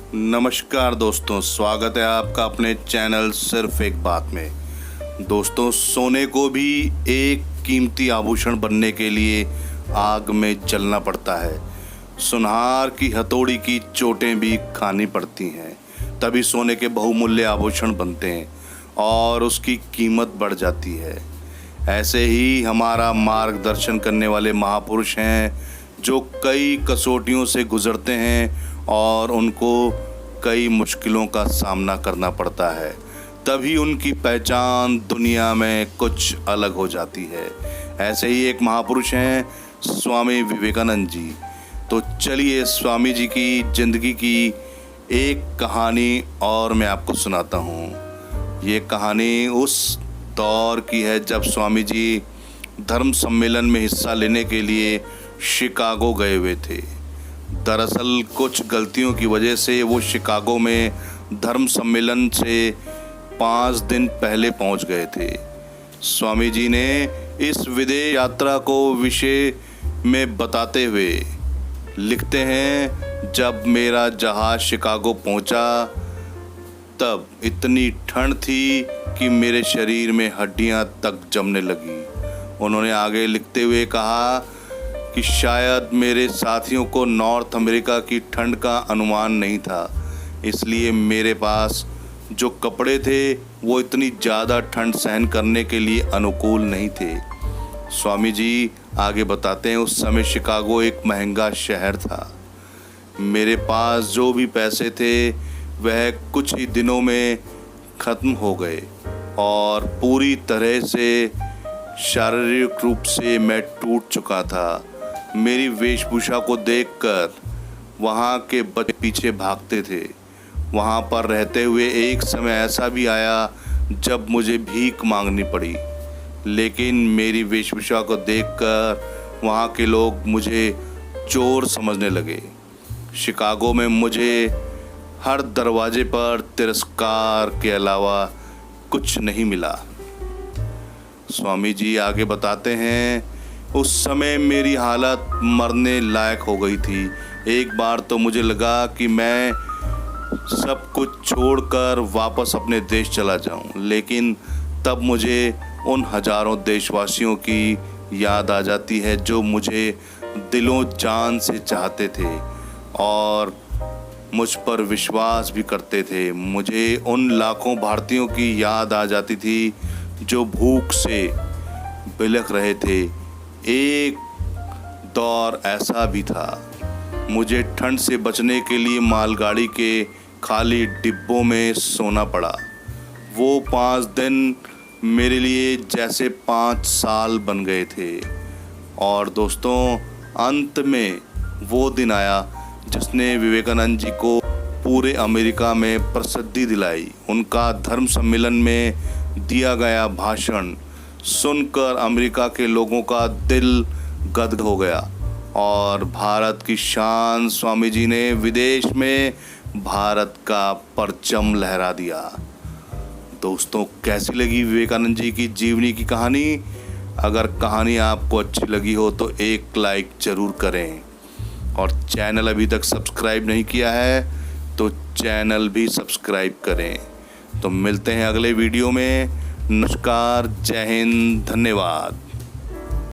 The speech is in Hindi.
नमस्कार दोस्तों, स्वागत है आपका अपने चैनल सिर्फ एक बात में। दोस्तों, सोने को भी एक कीमती आभूषण बनने के लिए आग में जलना पड़ता है। सुनहार की हथौड़ी की चोटें भी खानी पड़ती हैं, तभी सोने के बहुमूल्य आभूषण बनते हैं और उसकी कीमत बढ़ जाती है। ऐसे ही हमारा मार्गदर्शन करने वाले महापुरुष हैं जो कई कसौटियों से गुजरते हैं और उनको कई मुश्किलों का सामना करना पड़ता है, तभी उनकी पहचान दुनिया में कुछ अलग हो जाती है। ऐसे ही एक महापुरुष हैं स्वामी विवेकानंद जी। तो चलिए स्वामी जी की ज़िंदगी की एक कहानी और मैं आपको सुनाता हूँ। ये कहानी उस दौर की है जब स्वामी जी धर्म सम्मेलन में हिस्सा लेने के लिए शिकागो गए हुए थे। दरअसल कुछ गलतियों की वजह से वो शिकागो में धर्म सम्मेलन से 5 दिन पहले पहुंच गए थे। स्वामी जी ने इस विदेश यात्रा को विषय में बताते हुए लिखते हैं, जब मेरा जहाज़ शिकागो पहुंचा तब इतनी ठंड थी कि मेरे शरीर में हड्डियां तक जमने लगी। उन्होंने आगे लिखते हुए कहा कि शायद मेरे साथियों को नॉर्थ अमेरिका की ठंड का अनुमान नहीं था, इसलिए मेरे पास जो कपड़े थे वो इतनी ज़्यादा ठंड सहन करने के लिए अनुकूल नहीं थे। स्वामी जी आगे बताते हैं, उस समय शिकागो एक महंगा शहर था। मेरे पास जो भी पैसे थे वह कुछ ही दिनों में ख़त्म हो गए और पूरी तरह से शारीरिक रूप से मैं टूट चुका था। मेरी वेशभूषा को देखकर वहाँ के बच्चे पीछे भागते थे। वहाँ पर रहते हुए एक समय ऐसा भी आया जब मुझे भीख मांगनी पड़ी, लेकिन मेरी वेशभूषा को देखकर वहाँ के लोग मुझे चोर समझने लगे। शिकागो में मुझे हर दरवाजे पर तिरस्कार के अलावा कुछ नहीं मिला। स्वामी जी आगे बताते हैं, उस समय मेरी हालत मरने लायक हो गई थी। एक बार तो मुझे लगा कि मैं सब कुछ छोड़कर वापस अपने देश चला जाऊं, लेकिन तब मुझे उन हजारों देशवासियों की याद आ जाती है जो मुझे दिलों जान से चाहते थे और मुझ पर विश्वास भी करते थे। मुझे उन लाखों भारतीयों की याद आ जाती थी जो भूख से बिलख रहे थे। एक दौर ऐसा भी था, मुझे ठंड से बचने के लिए मालगाड़ी के खाली डिब्बों में सोना पड़ा। वो 5 दिन मेरे लिए जैसे 5 साल बन गए थे। और दोस्तों, अंत में वो दिन आया जिसने विवेकानंद जी को पूरे अमेरिका में प्रसिद्धि दिलाई। उनका धर्म सम्मेलन में दिया गया भाषण सुनकर अमेरिका के लोगों का दिल गदगद हो गया और भारत की शान स्वामी जी ने विदेश में भारत का परचम लहरा दिया। दोस्तों, कैसी लगी विवेकानंद जी की जीवनी की कहानी? अगर कहानी आपको अच्छी लगी हो तो एक लाइक ज़रूर करें और चैनल अभी तक सब्सक्राइब नहीं किया है तो चैनल भी सब्सक्राइब करें। तो मिलते हैं अगले वीडियो में। नमस्कार, जय हिंद, धन्यवाद।